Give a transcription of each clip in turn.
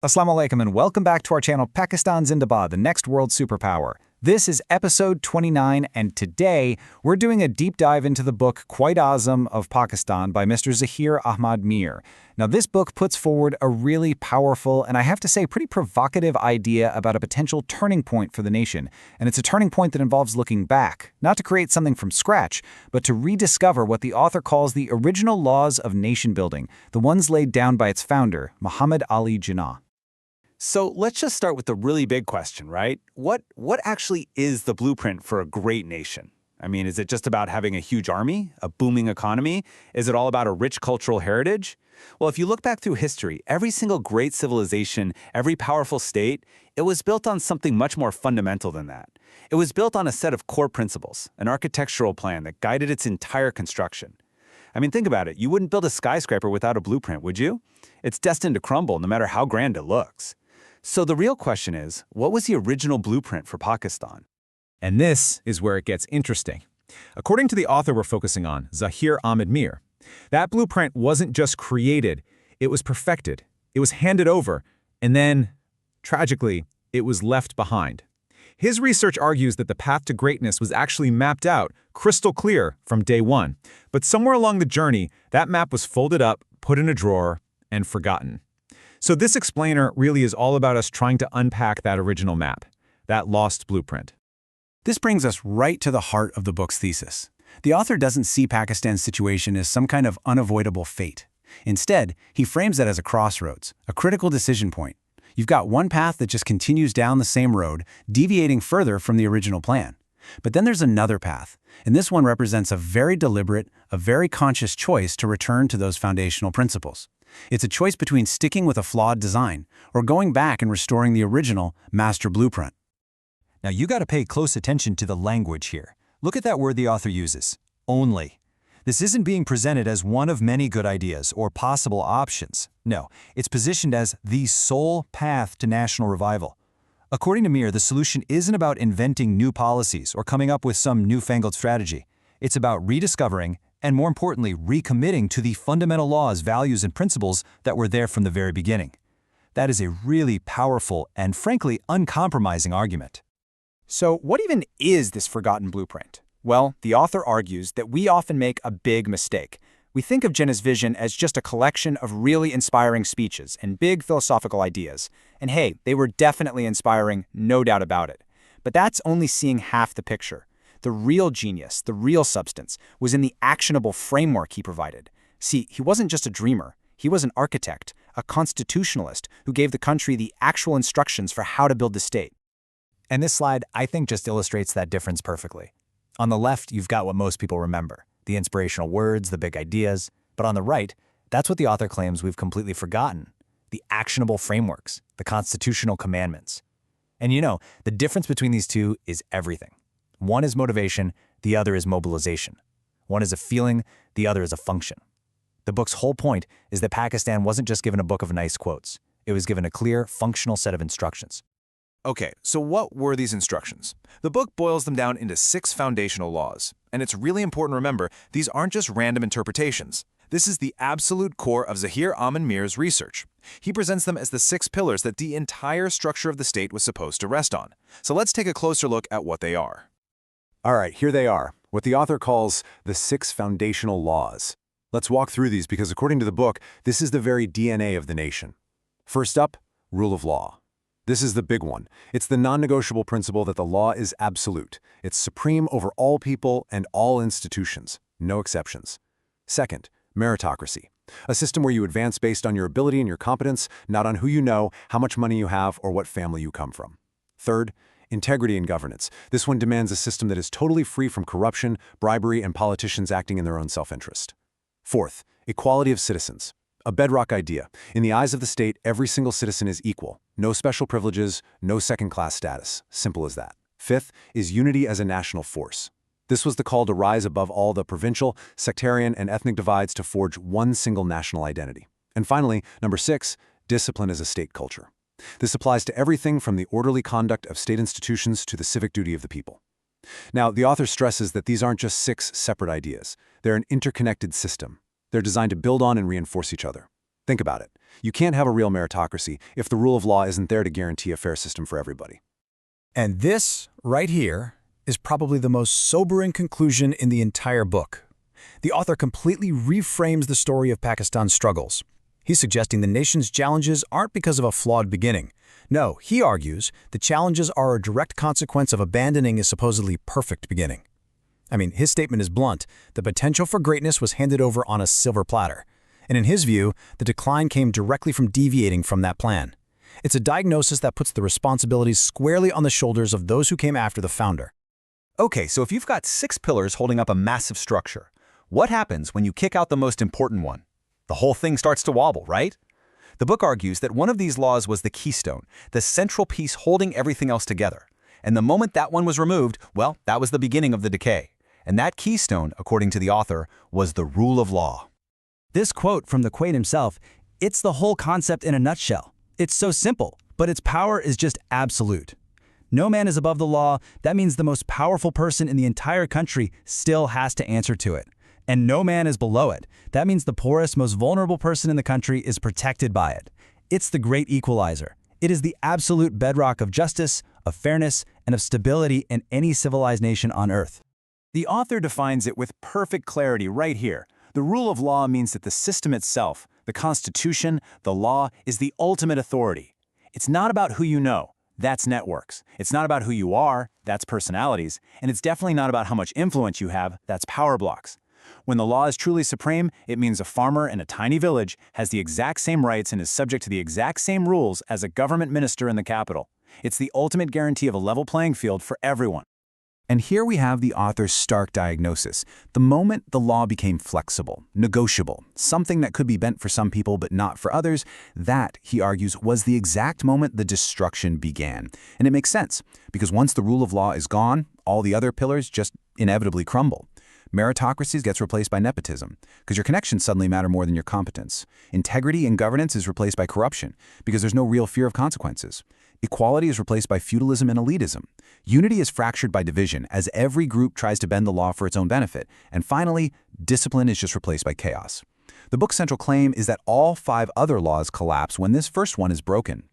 Assalamu alaikum and welcome back to our channel Pakistan Zindabad, the next world superpower. This is episode 29 and today we're doing a deep dive into the book Quaid-e-Azam of Pakistan by Mr. Zaheer Ahmad Meer. Now this book puts forward a really powerful and I have to say pretty provocative idea about a potential turning point for the nation. And it's a turning point that involves looking back, not to create something from scratch, but to rediscover what the author calls the original laws of nation building, the ones laid down by its founder, Muhammad Ali Jinnah. So let's just start with the really big question, right? What actually is the blueprint for a great nation? I mean, is it just about having a huge army, a booming economy? Is it all about a rich cultural heritage? Well, if you look back through history, every single great civilization, every powerful state, it was built on something much more fundamental than that. It was built on a set of core principles, an architectural plan that guided its entire construction. I mean, think about it. You wouldn't build a skyscraper without a blueprint, would you? It's destined to crumble no matter how grand it looks. So the real question is, what was the original blueprint for Pakistan? And this is where it gets interesting. According to the author we're focusing on, Zaheer Ahmad Meer, that blueprint wasn't just created, it was perfected, it was handed over, and then, tragically, it was left behind. His research argues that the path to greatness was actually mapped out, crystal clear, from day one. But somewhere along the journey, that map was folded up, put in a drawer, and forgotten. So this explainer really is all about us trying to unpack that original map, that lost blueprint. This brings us right to the heart of the book's thesis. The author doesn't see Pakistan's situation as some kind of unavoidable fate. Instead, he frames it as a crossroads, a critical decision point. You've got one path that just continues down the same road, deviating further from the original plan. But then there's another path, and this one represents a very deliberate, a very conscious choice to return to those foundational principles. It's a choice between sticking with a flawed design or going back and restoring the original master blueprint. Now you got to pay close attention to the language here. Look at that word the author uses, only. This isn't being presented as one of many good ideas or possible options. No, it's positioned as the sole path to national revival. According to Meer, the solution isn't about inventing new policies or coming up with some newfangled strategy. It's about rediscovering and, more importantly, recommitting to the fundamental laws, values, and principles that were there from the very beginning. That is a really powerful and, frankly, uncompromising argument. So what even is this forgotten blueprint? Well, the author argues that we often make a big mistake. We think of Jinnah's vision as just a collection of really inspiring speeches and big philosophical ideas. And hey, they were definitely inspiring, no doubt about it. But that's only seeing half the picture. The real genius, the real substance, was in the actionable framework he provided. See, he wasn't just a dreamer. He was an architect, a constitutionalist who gave the country the actual instructions for how to build the state. And this slide, I think, just illustrates that difference perfectly. On the left, you've got what most people remember, the inspirational words, the big ideas. But on the right, that's what the author claims we've completely forgotten, the actionable frameworks, the constitutional commandments. And you know, the difference between these two is everything. One is motivation, the other is mobilization. One is a feeling, the other is a function. The book's whole point is that Pakistan wasn't just given a book of nice quotes. It was given a clear, functional set of instructions. Okay, so what were these instructions? The book boils them down into 6 foundational laws. And it's really important to remember, these aren't just random interpretations. This is the absolute core of Zaheer Ahmad Meer's research. He presents them as the 6 pillars that the entire structure of the state was supposed to rest on. So let's take a closer look at what they are. All right, here they are, what the author calls the 6 foundational laws. Let's walk through these because according to the book, this is the very DNA of the nation. First up, rule of law. This is the big one. It's the non-negotiable principle that the law is absolute. It's supreme over all people and all institutions, no exceptions. Second, meritocracy. A system where you advance based on your ability and your competence, not on who you know, how much money you have, or what family you come from. Third, integrity in governance. This one demands a system that is totally free from corruption, bribery, and politicians acting in their own self-interest. Fourth, equality of citizens. A bedrock idea. In the eyes of the state, every single citizen is equal. No special privileges, no second-class status. Simple as that. Fifth is unity as a national force. This was the call to rise above all the provincial, sectarian, and ethnic divides to forge one single national identity. And finally, number 6, discipline as a state culture. This applies to everything from the orderly conduct of state institutions to the civic duty of the people. Now, the author stresses that these aren't just 6 separate ideas. They're an interconnected system. They're designed to build on and reinforce each other. Think about it. You can't have a real meritocracy if the rule of law isn't there to guarantee a fair system for everybody. And this, right here, is probably the most sobering conclusion in the entire book. The author completely reframes the story of Pakistan's struggles. He's suggesting the nation's challenges aren't because of a flawed beginning. No, he argues the challenges are a direct consequence of abandoning a supposedly perfect beginning. I mean, his statement is blunt. The potential for greatness was handed over on a silver platter. And in his view, the decline came directly from deviating from that plan. It's a diagnosis that puts the responsibilities squarely on the shoulders of those who came after the founder. Okay, so if you've got 6 pillars holding up a massive structure, what happens when you kick out the most important one? The whole thing starts to wobble, right? The book argues that one of these laws was the keystone, the central piece holding everything else together. And the moment that one was removed, well, that was the beginning of the decay. And that keystone, according to the author, was the rule of law. This quote from the Quaid himself, it's the whole concept in a nutshell. It's so simple, but its power is just absolute. No man is above the law. That means the most powerful person in the entire country still has to answer to it. And no man is below it. That means the poorest, most vulnerable person in the country is protected by it. It's the great equalizer. It is the absolute bedrock of justice, of fairness, and of stability in any civilized nation on earth. The author defines it with perfect clarity right here. The rule of law means that the system itself, the Constitution, the law, is the ultimate authority. It's not about who you know. That's networks. It's not about who you are. That's personalities. And it's definitely not about how much influence you have. That's power blocks. When the law is truly supreme, it means a farmer in a tiny village has the exact same rights and is subject to the exact same rules as a government minister in the capital. It's the ultimate guarantee of a level playing field for everyone. And here we have the author's stark diagnosis. The moment the law became flexible, negotiable, something that could be bent for some people but not for others, that, he argues, was the exact moment the destruction began. And it makes sense, because once the rule of law is gone, all the other pillars just inevitably crumble. Meritocracy gets replaced by nepotism, because your connections suddenly matter more than your competence. Integrity in governance is replaced by corruption, because there's no real fear of consequences. Equality is replaced by feudalism and elitism. Unity is fractured by division, as every group tries to bend the law for its own benefit. And finally, discipline is just replaced by chaos. The book's central claim is that all 5 other laws collapse when this first one is broken.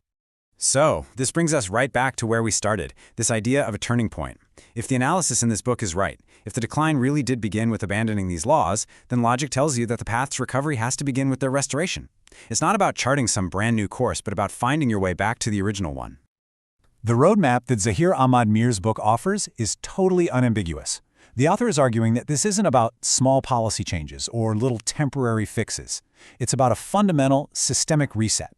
So, this brings us right back to where we started, this idea of a turning point. If the analysis in this book is right, if the decline really did begin with abandoning these laws, then logic tells you that the path to recovery has to begin with their restoration. It's not about charting some brand new course, but about finding your way back to the original one. The roadmap that Zaheer Ahmad Meer's book offers is totally unambiguous. The author is arguing that this isn't about small policy changes or little temporary fixes. It's about a fundamental, systemic reset.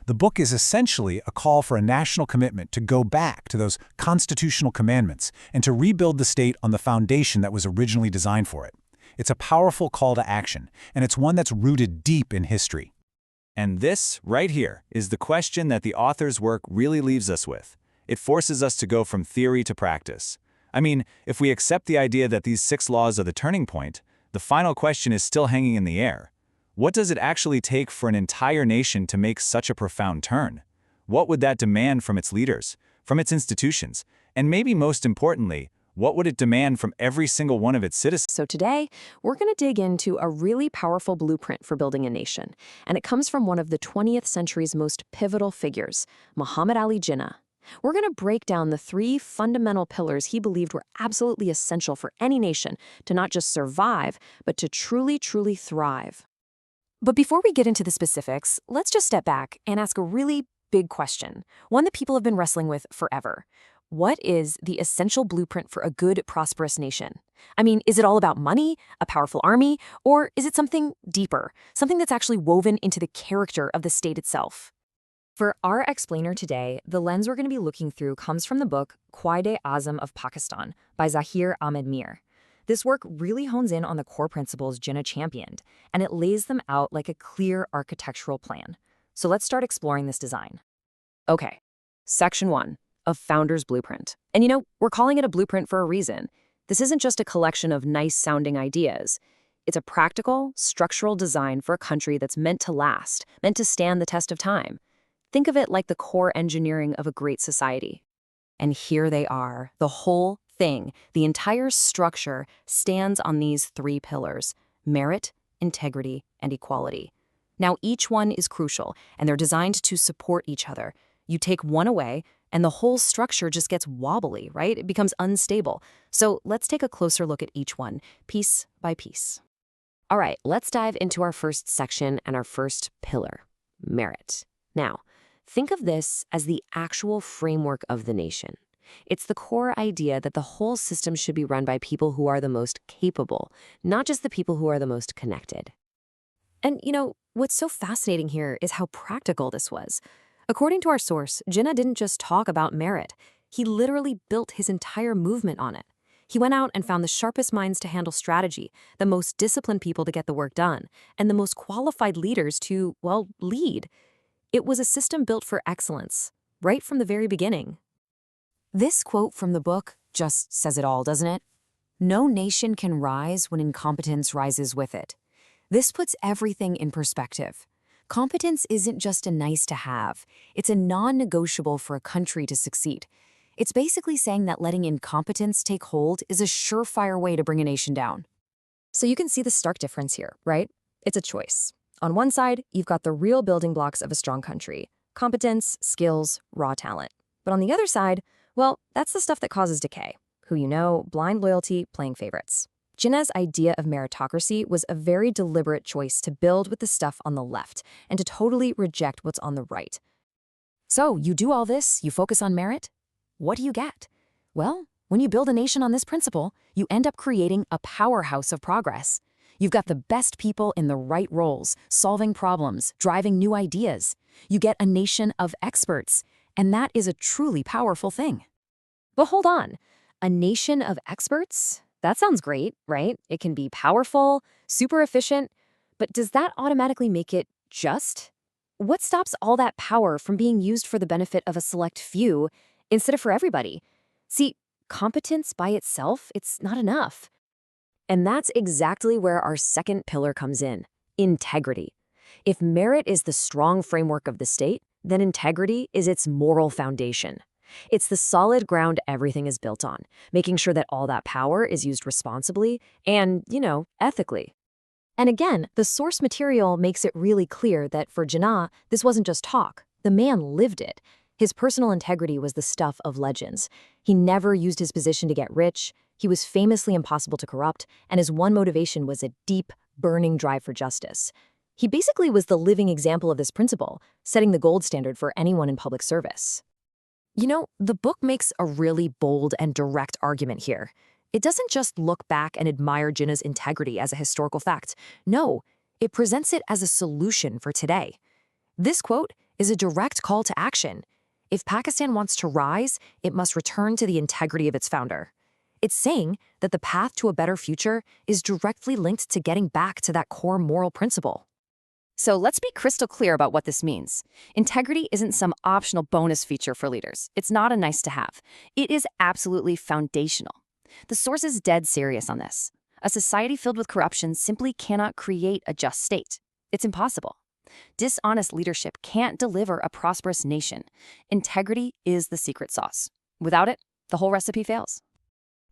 The book is essentially a call for a national commitment to go back to those constitutional commandments and to rebuild the state on the foundation that was originally designed for it. It's a powerful call to action, and it's one that's rooted deep in history. And this, right here, is the question that the author's work really leaves us with. It forces us to go from theory to practice. I mean, if we accept the idea that these 6 laws are the turning point, the final question is still hanging in the air. What does it actually take for an entire nation to make such a profound turn? What would that demand from its leaders, from its institutions, and maybe most importantly, what would it demand from every single one of its citizens? So today, we're going to dig into a really powerful blueprint for building a nation, and it comes from one of the 20th century's most pivotal figures, Muhammad Ali Jinnah. We're going to break down the 3 fundamental pillars he believed were absolutely essential for any nation to not just survive, but to truly, truly thrive. But before we get into the specifics, let's just step back and ask a really big question, one that people have been wrestling with forever. What is the essential blueprint for a good, prosperous nation? I mean, is it all about money, a powerful army, or is it something deeper, something that's actually woven into the character of the state itself? For our explainer today, the lens we're going to be looking through comes from the book Quaid-e-Azam of Pakistan by Zaheer Ahmad Meer. This work really hones in on the core principles Jinnah championed, and it lays them out like a clear architectural plan. So let's start exploring this design. Okay, Section 1, a founder's blueprint. And we're calling it a blueprint for a reason. This isn't just a collection of nice-sounding ideas. It's a practical, structural design for a country that's meant to last, meant to stand the test of time. Think of it like the core engineering of a great society. And here they are, the whole thing, the entire structure stands on these 3 pillars: merit, integrity, and equality. Now, each one is crucial, and they're designed to support each other. You take one away, and the whole structure just gets wobbly, right? It becomes unstable. So let's take a closer look at each one, piece by piece. All right, let's dive into our first section and our first pillar, merit. Now, think of this as the actual framework of the nation. It's the core idea that the whole system should be run by people who are the most capable, not just the people who are the most connected. And, what's so fascinating here is how practical this was. According to our source, Jinnah didn't just talk about merit. He literally built his entire movement on it. He went out and found the sharpest minds to handle strategy, the most disciplined people to get the work done, and the most qualified leaders to, lead. It was a system built for excellence, right from the very beginning. This quote from the book just says it all, doesn't it? No nation can rise when incompetence rises with it. This puts everything in perspective. Competence isn't just a nice to have, it's a non-negotiable for a country to succeed. It's basically saying that letting incompetence take hold is a surefire way to bring a nation down. So you can see the stark difference here, right? It's a choice. On one side, you've got the real building blocks of a strong country: competence, skills, raw talent. But on the other side, that's the stuff that causes decay. Who you know, blind loyalty, playing favorites. Jinnah's idea of meritocracy was a very deliberate choice to build with the stuff on the left and to totally reject what's on the right. So you do all this, you focus on merit? What do you get? Well, when you build a nation on this principle, you end up creating a powerhouse of progress. You've got the best people in the right roles, solving problems, driving new ideas. You get a nation of experts, and that is a truly powerful thing. But hold on, a nation of experts? That sounds great, right? It can be powerful, super efficient, but does that automatically make it just? What stops all that power from being used for the benefit of a select few instead of for everybody? See, competence by itself, it's not enough. And that's exactly where our second pillar comes in: integrity. If merit is the strong framework of the state, then integrity is its moral foundation. It's the solid ground everything is built on, making sure that all that power is used responsibly and, ethically. And again, the source material makes it really clear that for Jinnah, this wasn't just talk. The man lived it. His personal integrity was the stuff of legends. He never used his position to get rich. He was famously impossible to corrupt, and his one motivation was a deep, burning drive for justice. He basically was the living example of this principle, setting the gold standard for anyone in public service. The book makes a really bold and direct argument here. It doesn't just look back and admire Jinnah's integrity as a historical fact. No, it presents it as a solution for today. This quote is a direct call to action. If Pakistan wants to rise, it must return to the integrity of its founder. It's saying that the path to a better future is directly linked to getting back to that core moral principle. So let's be crystal clear about what this means. Integrity isn't some optional bonus feature for leaders. It's not a nice to have. It is absolutely foundational. The source is dead serious on this. A society filled with corruption simply cannot create a just state. It's impossible. Dishonest leadership can't deliver a prosperous nation. Integrity is the secret sauce. Without it, the whole recipe fails.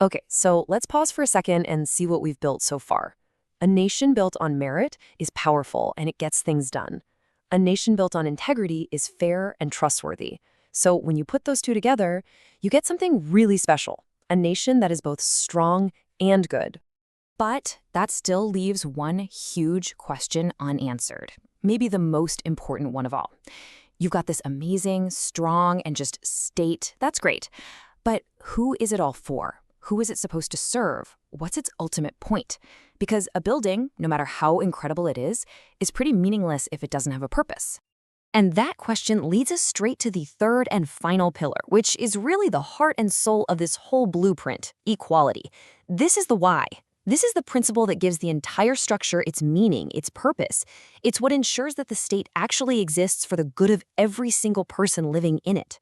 Okay, so let's pause for a second and see what we've built so far. A nation built on merit is powerful and it gets things done. A nation built on integrity is fair and trustworthy. So when you put those two together, you get something really special, a nation that is both strong and good. But that still leaves one huge question unanswered, maybe the most important one of all. You've got this amazing, strong, and just state. That's great. But who is it all for? Who is it supposed to serve? What's its ultimate point? Because a building, no matter how incredible it is pretty meaningless if it doesn't have a purpose. And that question leads us straight to the third and final pillar, which is really the heart and soul of this whole blueprint: equality. This is the why. This is the principle that gives the entire structure its meaning, its purpose. It's what ensures that the state actually exists for the good of every single person living in it.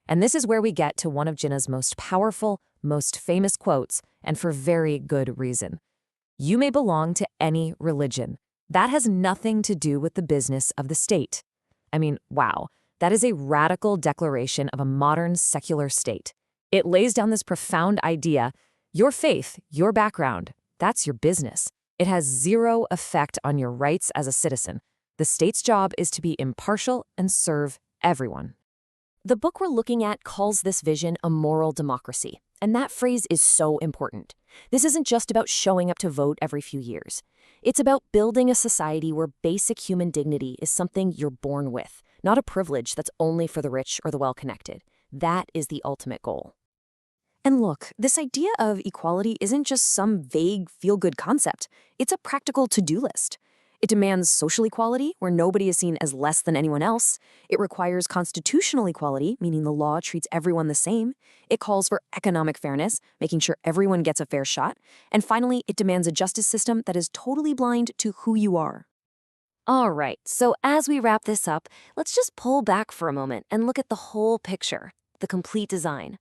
And this is where we get to one of Jinnah's most powerful, most famous quotes, and for very good reason. You may belong to any religion. That has nothing to do with the business of the state. I mean, wow, that is a radical declaration of a modern secular state. It lays down this profound idea: your faith, your background, that's your business. It has zero effect on your rights as a citizen. The state's job is to be impartial and serve everyone. The book we're looking at calls this vision a moral democracy, and that phrase is so important. This isn't just about showing up to vote every few years. It's about building a society where basic human dignity is something you're born with, not a privilege that's only for the rich or the well-connected. That is the ultimate goal. And look, this idea of equality isn't just some vague, feel-good concept. It's a practical to-do list. It demands social equality, where nobody is seen as less than anyone else. It requires constitutional equality, meaning the law treats everyone the same. It calls for economic fairness, making sure everyone gets a fair shot. And finally, it demands a justice system that is totally blind to who you are. All right, so as we wrap this up, let's just pull back for a moment and look at the whole picture, the complete design.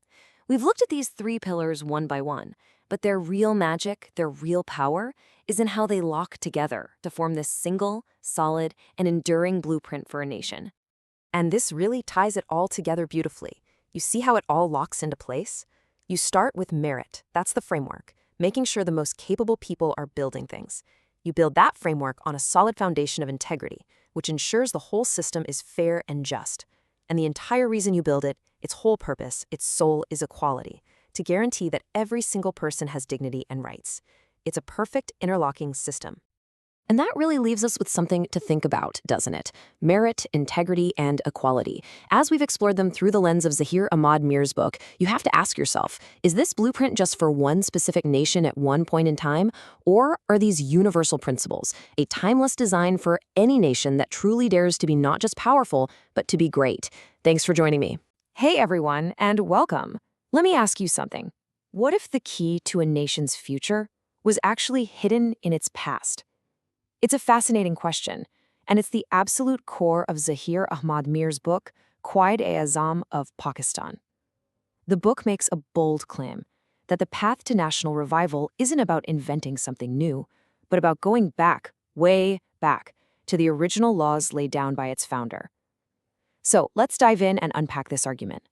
We've looked at these three pillars one by one, but their real magic, their real power, is in how they lock together to form this single, solid, and enduring blueprint for a nation. And this really ties it all together beautifully. You see how it all locks into place? You start with merit. That's the framework, making sure the most capable people are building things. You build that framework on a solid foundation of integrity, which ensures the whole system is fair and just. And the entire reason you build it, its whole purpose, its soul, is equality, to guarantee that every single person has dignity and rights. It's a perfect interlocking system. And that really leaves us with something to think about, doesn't it? Merit, integrity, and equality. As we've explored them through the lens of Zaheer Ahmad Meer's book, you have to ask yourself, is this blueprint just for one specific nation at one point in time? Or are these universal principles, a timeless design for any nation that truly dares to be not just powerful, but to be great? Thanks for joining me. Hey everyone, and welcome. Let me ask you something. What if the key to a nation's future was actually hidden in its past? It's a fascinating question, and it's the absolute core of Zaheer Ahmad Meer's book, Quaid-e-Azam of Pakistan. The book makes a bold claim that the path to national revival isn't about inventing something new, but about going back, way back, to the original laws laid down by its founder. So let's dive in and unpack this argument.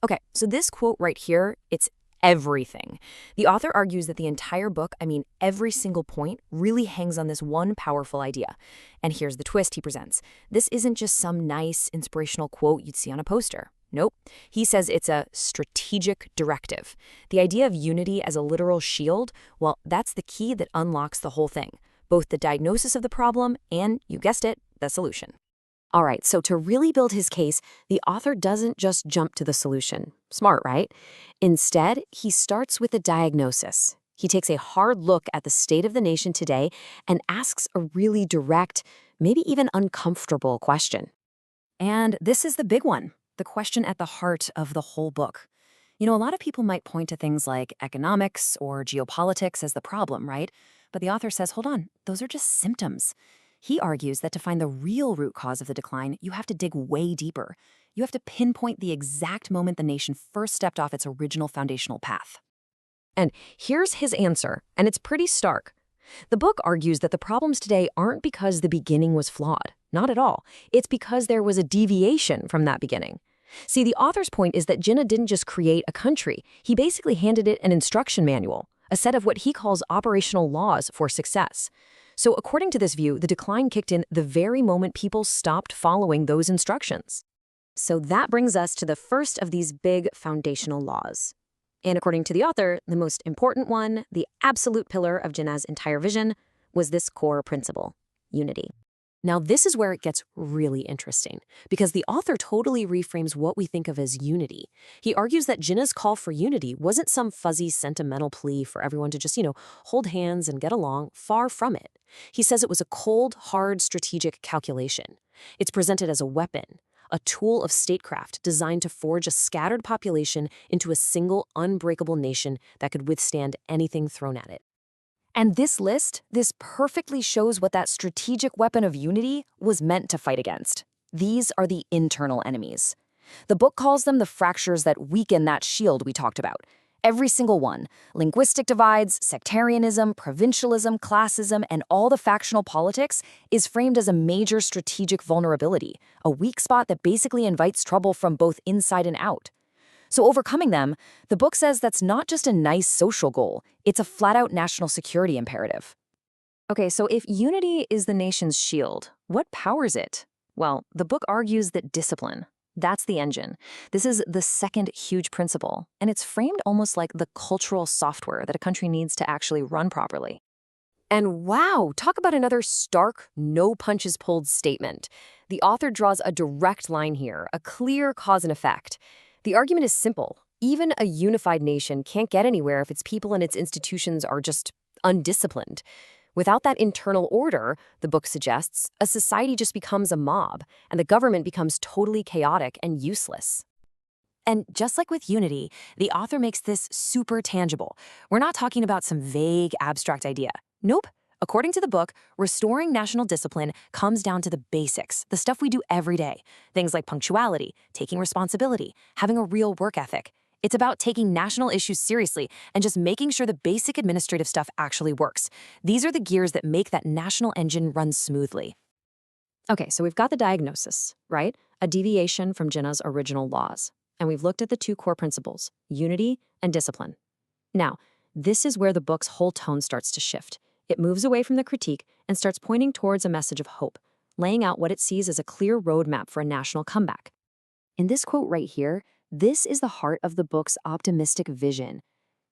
Okay, so this quote right here, it's everything. The author argues that the entire book, every single point, really hangs on this one powerful idea. And here's the twist he presents. This isn't just some nice, inspirational quote you'd see on a poster. Nope. He says it's a strategic directive. The idea of unity as a literal shield, well, that's the key that unlocks the whole thing. Both the diagnosis of the problem and, you guessed it, the solution. All right, so to really build his case, the author doesn't just jump to the solution. Smart, right? Instead, he starts with a diagnosis. He takes a hard look at the state of the nation today and asks a really direct, maybe even uncomfortable question. And this is the big one, the question at the heart of the whole book. A lot of people might point to things like economics or geopolitics as the problem, right? But the author says, hold on, those are just symptoms. He argues that to find the real root cause of the decline, you have to dig way deeper. You have to pinpoint the exact moment the nation first stepped off its original foundational path. And here's his answer, and it's pretty stark. The book argues that the problems today aren't because the beginning was flawed. Not at all. It's because there was a deviation from that beginning. See, the author's point is that Jinnah didn't just create a country. He basically handed it an instruction manual, a set of what he calls operational laws for success. So according to this view, the decline kicked in the very moment people stopped following those instructions. So that brings us to the first of these big foundational laws. And according to the author, the most important one, the absolute pillar of Jinnah's entire vision, was this core principle, unity. Now, this is where it gets really interesting, because the author totally reframes what we think of as unity. He argues that Jinnah's call for unity wasn't some fuzzy, sentimental plea for everyone to just, hold hands and get along. Far from it. He says it was a cold, hard, strategic calculation. It's presented as a weapon, a tool of statecraft designed to forge a scattered population into a single, unbreakable nation that could withstand anything thrown at it. And this perfectly shows what that strategic weapon of unity was meant to fight against. These are the internal enemies. The book calls them the fractures that weaken that shield we talked about. Every single one, linguistic divides, sectarianism, provincialism, classism, and all the factional politics, is framed as a major strategic vulnerability, a weak spot that basically invites trouble from both inside and out. So overcoming them, the book says that's not just a nice social goal, it's a flat-out national security imperative. Okay, so if unity is the nation's shield, what powers it? Well, the book argues that discipline. That's the engine. This is the second huge principle, and it's framed almost like the cultural software that a country needs to actually run properly. And wow, talk about another stark, no punches pulled statement. The author draws a direct line here, a clear cause and effect. The argument is simple. Even a unified nation can't get anywhere if its people and its institutions are just undisciplined. Without that internal order, the book suggests, a society just becomes a mob, and the government becomes totally chaotic and useless. And just like with unity, the author makes this super tangible. We're not talking about some vague, abstract idea. Nope. According to the book, restoring national discipline comes down to the basics, the stuff we do every day. Things like punctuality, taking responsibility, having a real work ethic. It's about taking national issues seriously and just making sure the basic administrative stuff actually works. These are the gears that make that national engine run smoothly. Okay, so we've got the diagnosis, right? A deviation from Jinnah's original laws. And we've looked at the two core principles, unity and discipline. Now, this is where the book's whole tone starts to shift. It moves away from the critique and starts pointing towards a message of hope, laying out what it sees as a clear roadmap for a national comeback. In this quote right here, this is the heart of the book's optimistic vision.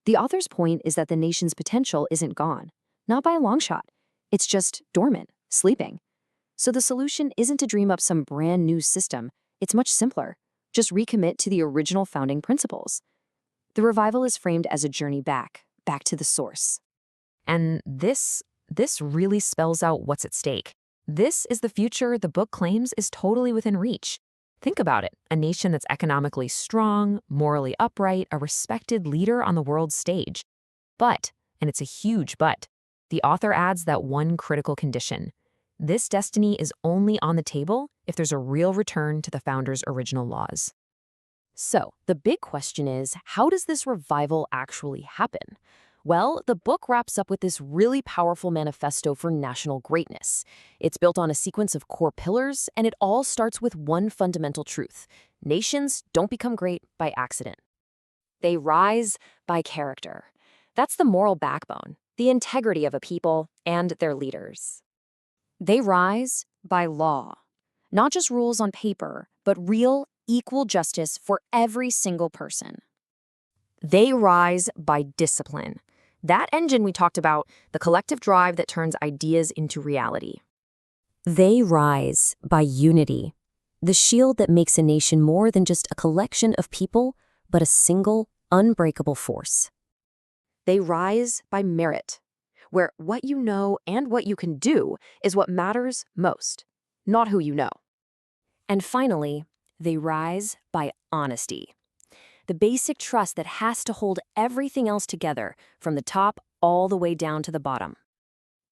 The author's point is that the nation's potential isn't gone, not by a long shot. It's just dormant, sleeping. So the solution isn't to dream up some brand new system. It's much simpler. Just recommit to the original founding principles. The revival is framed as a journey back to the source. And this really spells out what's at stake. This is the future the book claims is totally within reach. Think about it, a nation that's economically strong, morally upright, a respected leader on the world stage. But, and it's a huge but, the author adds that one critical condition. This destiny is only on the table if there's a real return to the founders' original laws. So, the big question is, how does this revival actually happen? Well, the book wraps up with this really powerful manifesto for national greatness. It's built on a sequence of core pillars, and it all starts with one fundamental truth. Nations don't become great by accident. They rise by character. That's the moral backbone, the integrity of a people and their leaders. They rise by law. Not just rules on paper, but real, equal justice for every single person. They rise by discipline. That engine we talked about, the collective drive that turns ideas into reality. They rise by unity, the shield that makes a nation more than just a collection of people, but a single, unbreakable force. They rise by merit, where what you know and what you can do is what matters most, not who you know. And finally, they rise by honesty. The basic trust that has to hold everything else together, from the top all the way down to the bottom.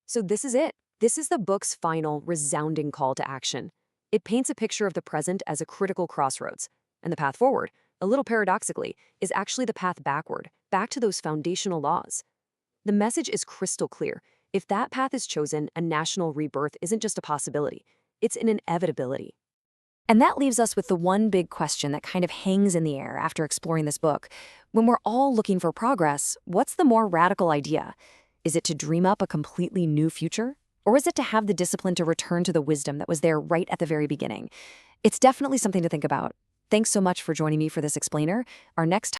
So this is it. This is the book's final, resounding call to action. It paints a picture of the present as a critical crossroads, and the path forward, a little paradoxically, is actually the path backward, back to those foundational laws. The message is crystal clear. If that path is chosen, a national rebirth isn't just a possibility, it's an inevitability. And that leaves us with the one big question that kind of hangs in the air after exploring this book. When we're all looking for progress, what's the more radical idea? Is it to dream up a completely new future? Or is it to have the discipline to return to the wisdom that was there right at the very beginning? It's definitely something to think about. Thanks so much for joining me for this explainer. Our next